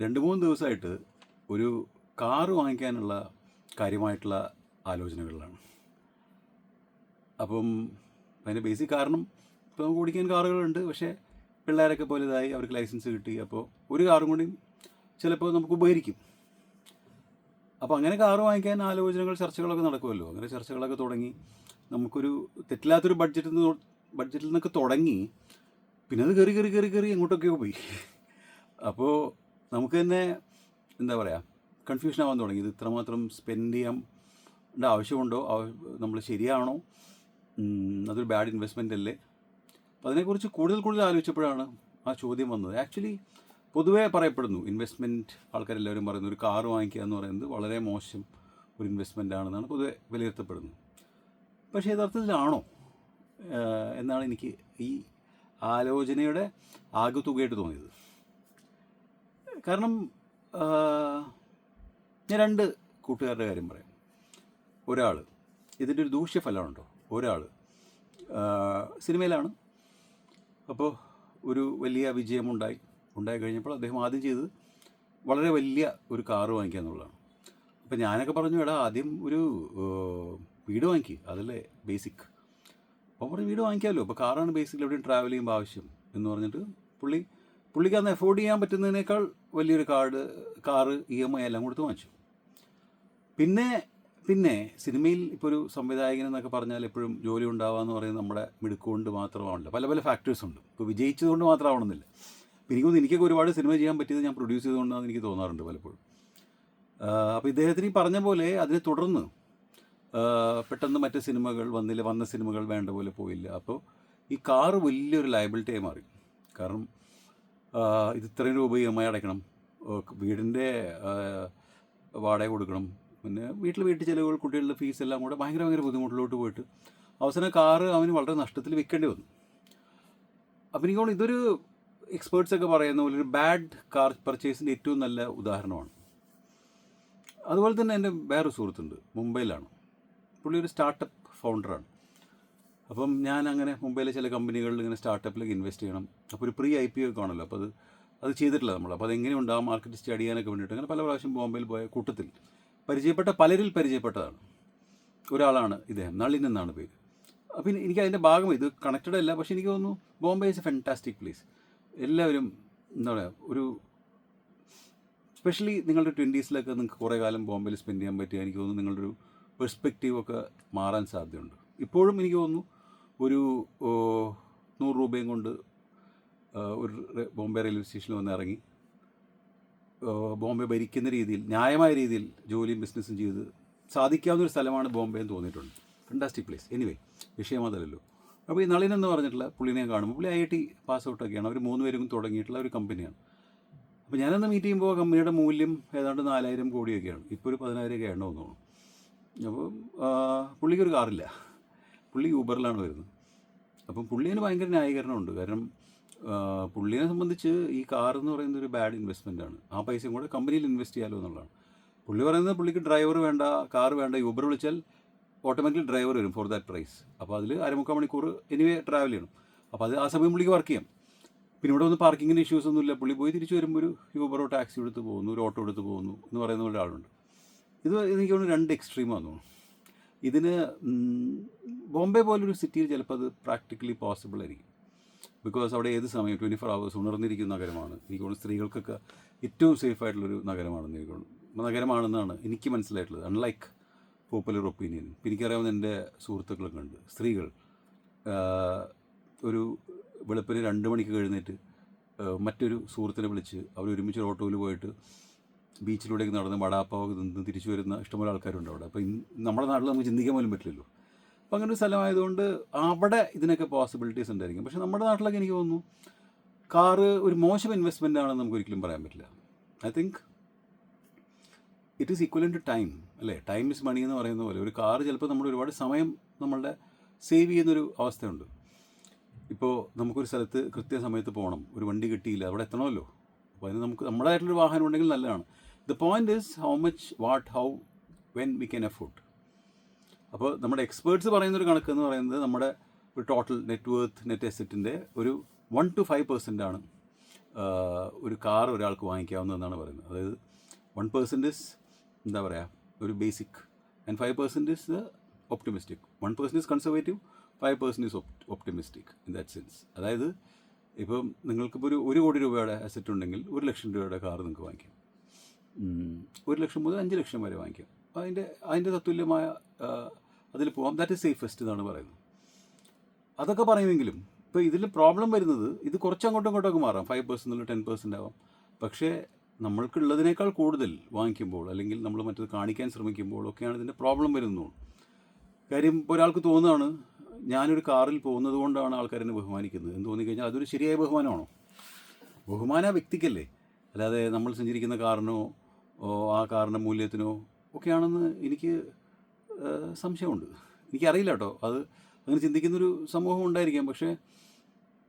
2-3 ദിവസമായിട്ട് ഒരു കാറ് വാങ്ങിക്കാനുള്ള കാര്യമായിട്ടുള്ള ആലോചനകളിലാണ്. അപ്പം അതിൻ്റെ ബേസിക് കാരണം ഇപ്പോൾ നമുക്ക് ഓടിക്കാൻ കാറുകളുണ്ട്, പക്ഷേ പിള്ളേരൊക്കെ പോലെ ഇതായി, അവർക്ക് ലൈസൻസ് കിട്ടി. അപ്പോൾ ഒരു കാറും കൂടി ചിലപ്പോൾ നമുക്ക് ഉപകരിക്കും. അപ്പോൾ അങ്ങനെ കാറ് വാങ്ങിക്കാൻ ആലോചനകൾ, ചർച്ചകളൊക്കെ നടക്കുമല്ലോ. അങ്ങനെ ചർച്ചകളൊക്കെ തുടങ്ങി നമുക്കൊരു തെറ്റില്ലാത്തൊരു ബഡ്ജറ്റിൽ നിന്നൊക്കെ തുടങ്ങി, പിന്നെ അത് കയറി കയറി കയറി കയറി എങ്ങോട്ടൊക്കെയോ പോയി. അപ്പോൾ നമുക്ക് തന്നെ എന്താ പറയുക, കൺഫ്യൂഷൻ ആവാൻ തുടങ്ങി. ഇത് ഇത്രമാത്രം സ്പെൻഡ് ചെയ്യാൻ ആവശ്യമുണ്ടോ, നമ്മൾ ശരിയാണോ, അതൊരു ബാഡ് ഇൻവെസ്റ്റ്മെൻ്റ് അല്ലേ? അപ്പോൾ അതിനെക്കുറിച്ച് കൂടുതൽ ആലോചിച്ചപ്പോഴാണ് ആ ചോദ്യം വന്നത്. ആക്ച്വലി പൊതുവേ പറയപ്പെടുന്നു, ഇൻവെസ്റ്റ്മെൻറ്റ് ആൾക്കാരെല്ലാവരും പറയുന്നു, ഒരു കാറ് വാങ്ങിക്കുക എന്ന് പറയുന്നത് വളരെ മോശം ഒരു ഇൻവെസ്റ്റ്മെൻ്റ് ആണെന്നാണ് പൊതുവെ വിലയിരുത്തപ്പെടുന്നത്. പക്ഷേ യഥാർത്ഥത്തിലാണോ എന്നാണ് എനിക്ക് ഈ ആലോചനയുടെ ആകെത്തുകയായിട്ട് തോന്നിയത്. കാരണം ഞാൻ 2 കൂട്ടുകാരുടെ കാര്യം പറയാം. ഒരാൾ ഇതിൻ്റെ ഒരു ദൂഷ്യഫലമുണ്ടോ, ഒരാൾ സിനിമയിലാണ്. അപ്പോൾ ഒരു വലിയ വിജയമുണ്ടായി കഴിഞ്ഞപ്പോൾ അദ്ദേഹം ആദ്യം ചെയ്തത് വളരെ വലിയ ഒരു കാറ് വാങ്ങിക്കുക എന്നുള്ളതാണ്. അപ്പോൾ ഞാനൊക്കെ പറഞ്ഞു, എടാ ആദ്യം ഒരു വീട് വാങ്ങിക്കുക, അതല്ലേ ബേസിക്. അപ്പോൾ പറഞ്ഞ് വീട് വാങ്ങിക്കാമല്ലോ, അപ്പോൾ കാറാണ് ബേസിക്കലി എവിടെയും ട്രാവൽ ചെയ്യുമ്പോൾ ആവശ്യം എന്ന് പറഞ്ഞിട്ട് പുള്ളിക്ക് അന്ന് അഫോർഡ് ചെയ്യാൻ പറ്റുന്നതിനേക്കാൾ വലിയൊരു കാറ് EMI എല്ലാം കൊടുത്ത് വാങ്ങിച്ചു. പിന്നെ സിനിമയിൽ ഇപ്പോൾ ഒരു സംവിധായകൻ എന്നൊക്കെ പറഞ്ഞാൽ എപ്പോഴും ജോലി ഉണ്ടാവുക പറയുന്നത് നമ്മുടെ മിടുക്കുകൊണ്ട് മാത്രമാണല്ലോ. പല ഫാക്ടേഴ്സ് ഉണ്ട്. ഇപ്പോൾ വിജയിച്ചതുകൊണ്ട് മാത്രമാവണമെന്നില്ല. എനിക്കൊക്കെ ഒരുപാട് സിനിമ ചെയ്യാൻ പറ്റിയത് ഞാൻ പ്രൊഡ്യൂസ് ചെയ്തുകൊണ്ടാണെന്ന് എനിക്ക് തോന്നാറുണ്ട് പലപ്പോഴും. അപ്പോൾ ഇദ്ദേഹത്തിന് ഈ പറഞ്ഞ പോലെ അതിനെ തുടർന്ന് പെട്ടെന്ന് മറ്റ് സിനിമകൾ വന്ന സിനിമകൾ വേണ്ട പോലെ പോയില്ല. അപ്പോൾ ഈ കാറ് വലിയൊരു ലയബിലിറ്റിയായി മാറി. കാരണം ഇത് ഇത്രയും രൂപ EMI അടയ്ക്കണം, വീടിൻ്റെ വാടക കൊടുക്കണം, പിന്നെ വീട്ടു ചിലവുകൾ, കുട്ടികളുടെ ഫീസ് എല്ലാം കൂടെ ഭയങ്കര ബുദ്ധിമുട്ടിലോട്ട് പോയിട്ട് അവസാനം കാറ് അവന് വളരെ നഷ്ടത്തിൽ വിൽക്കേണ്ടി വന്നു. അപ്പോൾ എനിക്ക് തോന്നുന്നു ഇതൊരു എക്സ്പേർട്സൊക്കെ പറയുന്ന പോലെ ഒരു ബാഡ് കാർ പർച്ചേസിൻ്റെ ഏറ്റവും നല്ല ഉദാഹരണമാണ്. അതുപോലെ തന്നെ എൻ്റെ വേറൊരു സുഹൃത്തുണ്ട്, മുംബൈയിലാണ്. പുള്ളി ഒരു സ്റ്റാർട്ടപ്പ് ഫൗണ്ടറാണ്. അപ്പം ഞാൻ അങ്ങനെ മുംബൈയിലെ ചില കമ്പനികളിൽ ഇങ്ങനെ സ്റ്റാർട്ടപ്പിലേക്ക് ഇൻവെസ്റ്റ് ചെയ്യണം. അപ്പോൾ ഒരു പ്രീ IPO ഒക്കെ ആണല്ലോ. അപ്പോൾ അത് ചെയ്തിട്ടില്ല നമ്മൾ. അപ്പോൾ അതെങ്ങനെയുണ്ട് ആ മാർക്കറ്റ് സ്റ്റഡി ചെയ്യാനൊക്കെ വേണ്ടിയിട്ട് അങ്ങനെ പല പ്രാവശ്യം ബോംബെയിൽ പോയ കൂട്ടത്തിൽ പരിചയപ്പെട്ട ഒരാളാണ് ഇദ്ദേഹം. നളിൻ എന്നാണ് പേര്. അപ്പോൾ എനിക്ക് അതിൻ്റെ ഭാഗം, ഇത് കണക്റ്റഡ് അല്ല, പക്ഷേ എനിക്ക് തോന്നുന്നു Bombay is A fantastic place. എല്ലാവരും എന്താ പറയുക, ഒരു സ്പെഷ്യലി നിങ്ങളുടെ 20s നിങ്ങൾക്ക് കുറേ കാലം ബോംബെയിൽ സ്പെൻഡ് ചെയ്യാൻ പറ്റിയ എനിക്ക് തോന്നുന്നു നിങ്ങളുടെ ഒരു പെർസ്പെക്റ്റീവൊക്കെ മാറാൻ സാധ്യതയുണ്ട്. ഇപ്പോഴും എനിക്ക് തോന്നുന്നു ഒരു 100 രൂപയും കൊണ്ട് ഒരു ബോംബെ റെയിൽവേ സ്റ്റേഷനിൽ വന്ന് ഇറങ്ങി ബോംബെ ഭരിക്കുന്ന രീതിയിൽ, ന്യായമായ രീതിയിൽ ജോലിയും ബിസിനസ്സും ചെയ്ത് സാധിക്കാവുന്നൊരു സ്ഥലമാണ് ബോംബെ എന്ന് തോന്നിയിട്ടുണ്ട്. Fantastic place. എനിവേ, വിഷയം അതല്ലല്ലോ. അപ്പോൾ ഈ നളിൻ എന്ന് പറഞ്ഞിട്ടുള്ള പുള്ളിനെ കാണുമ്പോൾ, പുള്ളി IIT പാസ് ഔട്ടൊക്കെയാണ്. അവർ 3 പേരും തുടങ്ങിയിട്ടുള്ള ഒരു കമ്പനിയാണ്. അപ്പോൾ ഞാനന്ന് മീറ്റ് ചെയ്യുമ്പോൾ കമ്പനിയുടെ മൂല്യം ഏതാണ്ട് 4000 കോടിയൊക്കെയാണ്. ഇപ്പോൾ ഒരു 10,000 ഒക്കെ ആണെന്ന് തോന്നുന്നു. അപ്പോൾ പുള്ളിക്കൊരു കാറില്ല, പുള്ളി ഊബറിലാണ് വരുന്നത്. അപ്പം പുള്ളിന് ഭയങ്കര ന്യായീകരണമുണ്ട്. കാരണം പുള്ളിനെ സംബന്ധിച്ച് ഈ കാറെന്ന് പറയുന്നത് ഒരു ബാഡ് ഇൻവെസ്റ്റ്മെൻറ്റാണ്. ആ പൈസയും കൂടെ കമ്പനിയിൽ ഇൻവെസ്റ്റ് ചെയ്യാമല്ലോ എന്നുള്ളതാണ്. പുള്ളി പറയുന്നത് പുള്ളിക്ക് ഡ്രൈവർ വേണ്ട, കാറ് വേണ്ട, യൂബർ വിളിച്ചാൽ ഓട്ടോമാറ്റിക്കലി ഡ്രൈവർ വരും ഫോർ ദാറ്റ് പ്രൈസ്. അപ്പോൾ അതിൽ 3/4 മണിക്കൂർ എനിവേ ട്രാവൽ ചെയ്യണം. അപ്പോൾ അത് ആ സമയം പുള്ളിക്ക് വർക്ക് ചെയ്യാം. പിന്നെ ഇവിടെ ഒന്ന് പാർക്കിങ്ങിന് ഇഷ്യൂസ് ഒന്നുമില്ല. പുള്ളി പോയി തിരിച്ച് വരുമ്പോൾ ഒരു യൂബറോ ടാക്സി എടുത്ത് പോകുന്നു, ഒരു ഓട്ടോ എടുത്ത് പോകുന്നു എന്ന് പറയുന്ന ഒരാളുണ്ട്. ഇത് എനിക്ക് തോന്നുന്നു 2 എക്സ്ട്രീമാണെന്ന് തോന്നുന്നു. ഇതിന് ബോംബെ പോലൊരു സിറ്റിയിൽ ചിലപ്പോൾ അത് പ്രാക്ടിക്കലി പോസിബിൾ ആയിരിക്കും. ബിക്കോസ് അവിടെ ഏത് സമയം 24 hours ഉണർന്നിരിക്കുന്ന നഗരമാണ്. എനിക്ക് തോന്നുന്നു സ്ത്രീകൾക്കൊക്കെ ഏറ്റവും സേഫ് ആയിട്ടുള്ളൊരു നഗരമാണെന്നാണ് എനിക്ക് മനസ്സിലായിട്ടുള്ളത്. Unlike popular opinion. എനിക്കറിയാവുന്ന എൻ്റെ സുഹൃത്തുക്കളൊക്കെ ഉണ്ട്, സ്ത്രീകൾ ഒരു വെളുപ്പിന് 2 മണിക്ക് എഴുന്നേറ്റ് മറ്റൊരു സുഹൃത്തിനെ വിളിച്ച് അവർ ഒരുമിച്ച് ഓട്ടോയിൽ പോയിട്ട് ബീച്ചിലൂടെയൊക്കെ നടന്ന് വടാപ്പാവൊക്കെ നിന്ന് തിരിച്ചു വരുന്ന ഇഷ്ടംപോലെ ആൾക്കാരുണ്ട് അവിടെ. അപ്പോൾ നമ്മുടെ നാട്ടിൽ നമുക്ക് ചിന്തിക്കാൻ പോലും പറ്റില്ലല്ലോ. അപ്പോൾ അങ്ങനെ ഒരു സ്ഥലമായതുകൊണ്ട് അവിടെ ഇതിനൊക്കെ പോസിബിലിറ്റീസ് ഉണ്ടായിരിക്കും. പക്ഷേ നമ്മുടെ നാട്ടിലൊക്കെ എനിക്ക് തോന്നുന്നു കാറ് ഒരു മോശം ഇൻവെസ്റ്റ്മെൻ്റ് ആണെന്ന് നമുക്ക് ഒരിക്കലും പറയാൻ പറ്റില്ല. I think it is equivalent to time, അല്ലേ? ടൈം ഇസ് മണി എന്ന് പറയുന്ന പോലെ ഒരു കാറ് ചിലപ്പോൾ നമ്മൾ ഒരുപാട് സമയം നമ്മളുടെ സേവ് ചെയ്യുന്നൊരു അവസ്ഥയുണ്ട്. ഇപ്പോൾ നമുക്കൊരു സ്ഥലത്ത് കൃത്യസമയത്ത് പോകണം, ഒരു വണ്ടി കിട്ടിയില്ല, അവിടെ എത്തണമല്ലോ. അപ്പോൾ അതിന് നമുക്ക് നമ്മുടേതായിട്ടുള്ളൊരു വാഹനം ഉണ്ടെങ്കിൽ നല്ലതാണ്. The point is how much, what, how, when we can afford. അപ്പോൾ നമ്മുടെ എക്സ്പേർട്സ് പറയുന്നൊരു കണക്ക് എന്ന് പറയുന്നത് നമ്മുടെ ഒരു ടോട്ടൽ നെറ്റ് വർത്ത്, നെറ്റ് അസറ്റിൻ്റെ ഒരു 1 to 5% ഒരു കാർ ഒരാൾക്ക് വാങ്ങിക്കാവുന്നതെന്നാണ് പറയുന്നത്. അതായത് 1% ഇസ് എന്താ പറയുക ഒരു basic and 5% is the optimistic. 1% is conservative, 5% is optimistic in that sense. അതായത് ഇപ്പം നിങ്ങൾക്കിപ്പോൾ ഒരു കോടി രൂപയുടെ അസറ്റ് ഉണ്ടെങ്കിൽ 1,00,000 രൂപയുടെ കാർ നിങ്ങൾക്ക് വാങ്ങിക്കാം. 1,00,000 മുതൽ 5,00,000 വരെ വാങ്ങിക്കാം. അതിൻ്റെ തത്തുല്യമായ അതിൽ പോകാം. ദാറ്റ് ഇസ് സേഫസ്റ്റ് എന്നാണ് പറയുന്നത്. അതൊക്കെ പറയുമെങ്കിലും ഇപ്പോൾ ഇതിൽ പ്രോബ്ലം വരുന്നത് ഇത് കുറച്ച് അങ്ങോട്ടും ഇങ്ങോട്ടൊക്കെ മാറാം. 5% 10% ആവാം. പക്ഷേ നമ്മൾക്കുള്ളതിനേക്കാൾ കൂടുതൽ വാങ്ങിക്കുമ്പോൾ അല്ലെങ്കിൽ നമ്മൾ മറ്റത് കാണിക്കാൻ ശ്രമിക്കുമ്പോൾ ഒക്കെയാണ് ഇതിൻ്റെ പ്രോബ്ലം വരുന്നത്. കാര്യം ഒരാൾക്ക് തോന്നുകയാണ് ഞാനൊരു കാറിൽ പോകുന്നത് കൊണ്ടാണ് ആൾക്കാരെന്നെ ബഹുമാനിക്കുന്നത് എന്ന് തോന്നിക്കഴിഞ്ഞാൽ അതൊരു ശരിയായ ബഹുമാനമാണോ? ബഹുമാനം ആ വ്യക്തിക്കല്ലേ, അല്ലാതെ നമ്മൾ സഞ്ചരിക്കുന്ന കാറിനോ ആ കാറിൻ്റെ മൂല്യത്തിനോ ഒക്കെയാണെന്ന് എനിക്ക് സംശയമുണ്ട്. എനിക്കറിയില്ല കേട്ടോ, അത് അങ്ങനെ ചിന്തിക്കുന്നൊരു സമൂഹം ഉണ്ടായിരിക്കാം. പക്ഷേ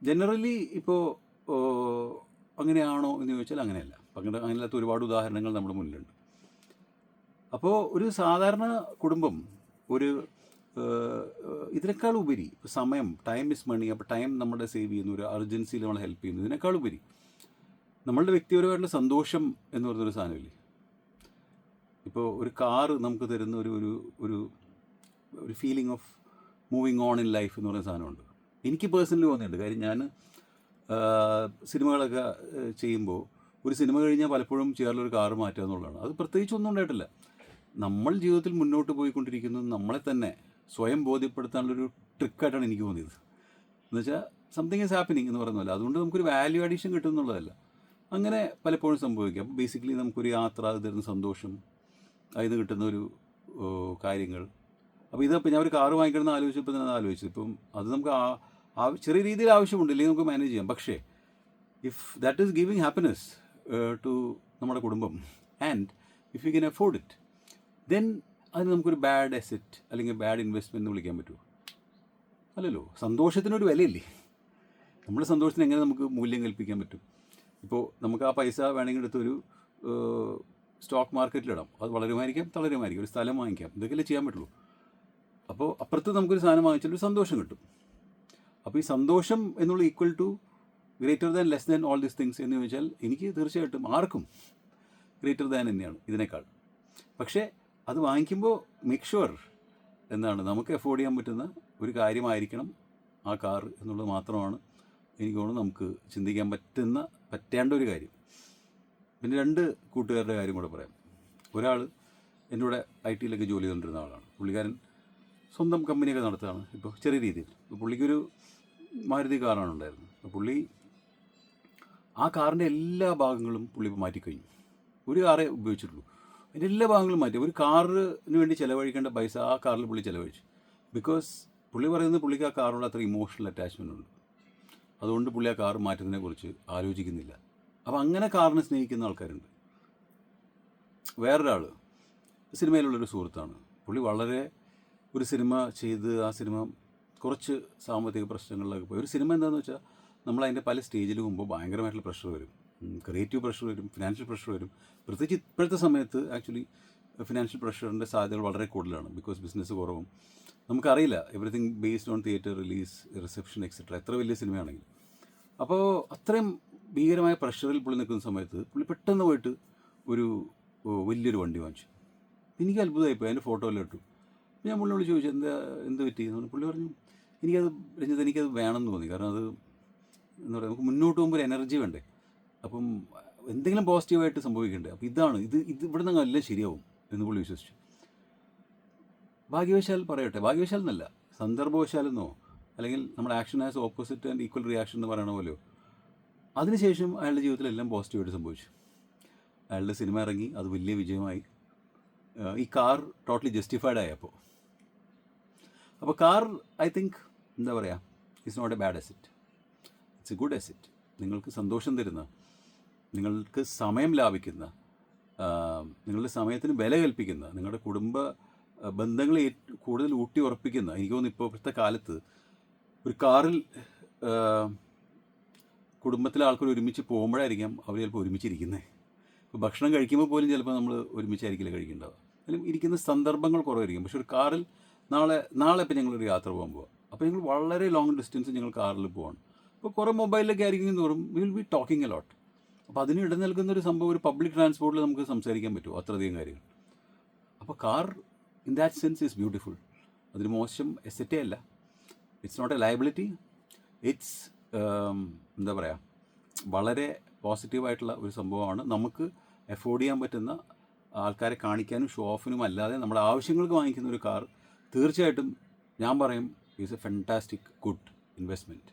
ജനറലി ഇപ്പോൾ അങ്ങനെയാണോ എന്ന് ചോദിച്ചാൽ അങ്ങനെയല്ല. അങ്ങനെയല്ലാത്ത ഒരുപാട് ഉദാഹരണങ്ങൾ നമ്മുടെ മുന്നിലുണ്ട്. അപ്പോൾ ഒരു സാധാരണ കുടുംബം ഒരു ഇതിനേക്കാൾ ഉപരി സമയം, ടൈം ഇസ് മണി. അപ്പോൾ ടൈം നമ്മുടെ സേവ് ചെയ്യുന്നു, ഒരു അർജൻസിയിൽ നമ്മൾ ഹെൽപ്പ് ചെയ്യുന്നു. ഇതിനേക്കാൾ ഉപരി നമ്മളുടെ വ്യക്തിപരമായിട്ടുള്ള സന്തോഷം എന്ന് പറയുന്നൊരു സാധനമില്ലേ. ഇപ്പോൾ ഒരു കാറ് നമുക്ക് തരുന്ന ഒരു ഒരു ഒരു feeling of moving on in life എന്ന് പറയുന്ന സാധനമുണ്ട്. എനിക്ക് പേഴ്സണലി തോന്നിയിട്ടുണ്ട്. കാര്യം ഞാൻ സിനിമകളൊക്കെ ചെയ്യുമ്പോൾ ഒരു സിനിമ കഴിഞ്ഞാൽ പലപ്പോഴും ചെയ്യാറുള്ളൊരു കാറ് മാറ്റുക എന്നുള്ളതാണ്. അത് പ്രത്യേകിച്ചൊന്നും ഉണ്ടായിട്ടില്ല. നമ്മൾ ജീവിതത്തിൽ മുന്നോട്ട് പോയിക്കൊണ്ടിരിക്കുന്നത് നമ്മളെ തന്നെ സ്വയം ബോധ്യപ്പെടുത്താനുള്ളൊരു ട്രിക്കായിട്ടാണ് എനിക്ക് തോന്നിയത്. എന്നുവെച്ചാൽ സംതിങ് ഈസ് ഹാപ്പനിങ് എന്ന് പറയുന്നതല്ല. അതുകൊണ്ട് നമുക്കൊരു വാല്യൂ അഡീഷൻ കിട്ടുമെന്നുള്ളതല്ല, അങ്ങനെ പലപ്പോഴും സംഭവിക്കാം. അപ്പോൾ ബേസിക്കലി നമുക്കൊരു യാത്ര, അത് തരുന്ന സന്തോഷം, അതിന് കിട്ടുന്ന ഒരു കാര്യങ്ങൾ. അപ്പോൾ ഇതിപ്പോൾ ഞാൻ ഒരു കാറ് വാങ്ങിക്കണമെന്ന് ആലോചിച്ചപ്പോൾ തന്നെ ആലോചിച്ചത് ഇപ്പം അത് നമുക്ക് ചെറിയ രീതിയിൽ ആവശ്യമുണ്ട്, ഇല്ലെങ്കിൽ നമുക്ക് മാനേജ് ചെയ്യാം. പക്ഷേ if that is giving happiness to നമ്മുടെ കുടുംബം and if you can afford it, then അതിന് നമുക്കൊരു ബാഡ് അസെറ്റ് അല്ലെങ്കിൽ ബാഡ് ഇൻവെസ്റ്റ്മെൻറ്റ് എന്ന് വിളിക്കാൻ പറ്റുമോ? അല്ലല്ലോ. സന്തോഷത്തിനൊരു വിലയില്ലേ. നമ്മുടെ സന്തോഷത്തിന് എങ്ങനെ നമുക്ക് മൂല്യം കൽപ്പിക്കാൻ പറ്റും? ഇപ്പോൾ നമുക്ക് ആ പൈസ വേണമെങ്കിൽ എടുത്തൊരു സ്റ്റോക്ക് മാർക്കറ്റിലിടാം. അത് വളരുമായിരിക്കാം, തളരുമായിരിക്കും. ഒരു സ്ഥലം വാങ്ങിക്കാം, ഇതൊക്കെയല്ലേ ചെയ്യാൻ പറ്റുള്ളൂ. അപ്പോൾ അപ്പുറത്ത് നമുക്കൊരു സാധനം വാങ്ങിച്ചാൽ ഒരു സന്തോഷം കിട്ടും. അപ്പോൾ ഈ സന്തോഷം എന്നുള്ള equal to greater than less than all these things എന്ന് ചോദിച്ചാൽ എനിക്ക് തീർച്ചയായിട്ടും ആർക്കും ഗ്രേറ്റർ ദാൻ തന്നെയാണ് ഇതിനേക്കാൾ. പക്ഷേ അത് വാങ്ങിക്കുമ്പോൾ മേക്ക് ഷുവർ എന്താണ് നമുക്ക് അഫോർഡ് ചെയ്യാൻ പറ്റുന്ന ഒരു കാര്യമായിരിക്കണം ആ കാർ എന്നുള്ളത് മാത്രമാണ് എനിക്ക് തോന്നുന്നു നമുക്ക് ചിന്തിക്കാൻ പറ്റേണ്ട ഒരു കാര്യം. പിന്നെ 2 കൂട്ടുകാരുടെ കാര്യം കൂടെ പറയാം. ഒരാൾ എൻ്റെ കൂടെ IT യിലൊക്കെ ജോലി ചെയ്തുകൊണ്ടിരുന്ന ആളാണ്. പുള്ളിക്കാരൻ സ്വന്തം കമ്പനിയൊക്കെ നടത്തുകയാണ് ഇപ്പോൾ ചെറിയ രീതിയിൽ. ഇപ്പോൾ പുള്ളിക്കൊരു മാരുതി കാറാണ് ഉണ്ടായിരുന്നത്. അപ്പോൾ പുള്ളി ആ കാറിൻ്റെ എല്ലാ ഭാഗങ്ങളും പുള്ളി ഇപ്പോൾ മാറ്റിക്കഴിഞ്ഞു. ഒരു കാറേ ഉപയോഗിച്ചിട്ടുള്ളൂ, അതിൻ്റെ എല്ലാ ഭാഗങ്ങളും മാറ്റി. ഒരു കാറിന് വേണ്ടി ചിലവഴിക്കേണ്ട പൈസ ആ കാറിൽ പുള്ളി ചിലവഴിച്ചു. ബിക്കോസ് പുള്ളി പറയുന്നത് പുള്ളിക്ക് ആ കാറിനോട് അത്ര ഇമോഷണൽ അറ്റാച്ച്മെൻ്റ് ഉണ്ട്. അതുകൊണ്ട് പുള്ളി ആ കാർ മാറ്റുന്നതിനെക്കുറിച്ച് ആലോചിക്കുന്നില്ല. അപ്പോൾ അങ്ങനെ കാറിനെ സ്നേഹിക്കുന്ന ആൾക്കാരുണ്ട്. വേറൊരാൾ സിനിമയിലുള്ളൊരു സുഹൃത്താണ്. പുള്ളി വളരെ ഒരു സിനിമ ചെയ്ത് ആ സിനിമ കുറച്ച് സാമ്പത്തിക പ്രശ്നങ്ങളിലൊക്കെ പോയി. ഒരു സിനിമ എന്താണെന്ന് വെച്ചാൽ നമ്മളതിൻ്റെ പല സ്റ്റേജിൽ മുമ്പ് ഭയങ്കരമായിട്ടുള്ള പ്രഷർ വരും, ക്രിയേറ്റീവ് പ്രഷർ വരും, ഫിനാൻഷ്യൽ പ്രഷർ വരും. പ്രത്യേകിച്ച് ഇപ്പോഴത്തെ സമയത്ത് ആക്ച്വലി ഫിനാൻഷ്യൽ പ്രഷറിൻ്റെ സാധ്യതകൾ വളരെ കൂടുതലാണ്. ബിക്കോസ് ബിസിനസ് കുറവും, നമുക്കറിയില്ല everything based on theatre release, reception etcetera, എത്ര വലിയ സിനിമയാണെങ്കിൽ. അപ്പോൾ അത്രയും ഭീകരമായ പ്രഷറിൽ പുള്ളി നിൽക്കുന്ന സമയത്ത് പുള്ളി പെട്ടെന്ന് പോയിട്ട് ഒരു വലിയൊരു വണ്ടി വാങ്ങിച്ചു. എനിക്ക് അത്ഭുതമായിപ്പോയി. അതിൻ്റെ ഫോട്ടോ എല്ലാം ഇട്ടു. ഞാൻ പുള്ളിയോട് ചോദിച്ചു എന്ത് പറ്റിയെന്ന്. പുള്ളി പറഞ്ഞു എനിക്കത് വേണമെന്ന് തോന്നി. കാരണം അത് എന്താ പറയുക, നമുക്ക് മുന്നോട്ട് പോകുമ്പോൾ ഒരു എനർജി വേണ്ടേ, അപ്പം എന്തെങ്കിലും പോസിറ്റീവായിട്ട് സംഭവിക്കണ്ടേ. അപ്പോൾ ഇത് ഇവിടെ നിന്ന് എല്ലാം ശരിയാവും എന്ന് പുള്ളി വിശ്വസിച്ചു. ഭാഗ്യവശാൽ പറയട്ടെ, ഭാഗ്യവശാൽ എന്നല്ല, സന്ദർഭവശാലെന്നോ അല്ലെങ്കിൽ നമ്മുടെ action as opposite and equal reaction എന്ന് പറയണ പോലെയോ, അതിനുശേഷം അയാളുടെ ജീവിതത്തിലെല്ലാം പോസിറ്റീവായിട്ട് സംഭവിച്ചു. അയാളുടെ സിനിമ ഇറങ്ങി, അത് വലിയ വിജയമായി. ഈ കാർ ടോട്ടലി ജസ്റ്റിഫൈഡ് ആയപ്പോൾ. അപ്പോൾ കാർ ഐ തിങ്ക് എന്താ പറയുക, it's not a bad asset, it's a good asset. നിങ്ങൾക്ക് സന്തോഷം തരുന്ന, നിങ്ങൾക്ക് സമയം ലാഭിക്കുന്ന, നിങ്ങളുടെ സമയത്തിന് വില കൽപ്പിക്കുന്ന, നിങ്ങളുടെ കുടുംബ ബന്ധങ്ങളെ കൂടുതൽ ഊട്ടി ഉറപ്പിക്കുന്ന. എനിക്ക് തോന്നുന്നു ഇപ്പോഴത്തെ കാലത്ത് ഒരു കാറിൽ കുടുംബത്തിലെ ആൾക്കാർ ഒരുമിച്ച് പോകുമ്പോഴായിരിക്കാം അവർ ചിലപ്പോൾ ഒരുമിച്ചിരിക്കുന്നത്. ഇപ്പോൾ ഭക്ഷണം കഴിക്കുമ്പോൾ പോലും ചിലപ്പോൾ നമ്മൾ ഒരുമിച്ചായിരിക്കില്ല കഴിക്കേണ്ടത്, അല്ലെങ്കിൽ ഇരിക്കുന്ന സന്ദർഭങ്ങൾ കുറവായിരിക്കും. പക്ഷേ ഒരു കാറിൽ നാളെ ഇപ്പോൾ ഞങ്ങളൊരു യാത്ര പോകാൻ പോവാം. അപ്പോൾ ഞങ്ങൾ വളരെ ലോങ് ഡിസ്റ്റൻസ് ഞങ്ങൾ കാറിൽ പോവാണ്. അപ്പോൾ കുറേ മൊബൈലിലൊക്കെ ആയിരിക്കും തോറും we will be talking a lot. അപ്പോൾ അതിന് ഇട നൽകുന്നൊരു സംഭവം ഒരു പബ്ലിക് ട്രാൻസ്പോർട്ടിൽ നമുക്ക് സംസാരിക്കാൻ പറ്റുമോ അത്രയധികം കാര്യങ്ങൾ. അപ്പോൾ car in that sense is beautiful. അതിന് മോശം എസറ്റേ അല്ല. It's not a liability. It's എന്താ പറയുക, വളരെ പോസിറ്റീവായിട്ടുള്ള ഒരു സംഭവമാണ്. നമുക്ക് എഫോർഡ് ചെയ്യാൻ പറ്റുന്ന, ആൾക്കാരെ കാണിക്കാനും ഷോ ഓഫിനും അല്ലാതെ നമ്മുടെ ആവശ്യങ്ങൾക്ക് വാങ്ങിക്കുന്ന ഒരു കാർ തീർച്ചയായിട്ടും ഞാൻ പറയും is A fantastic good investment.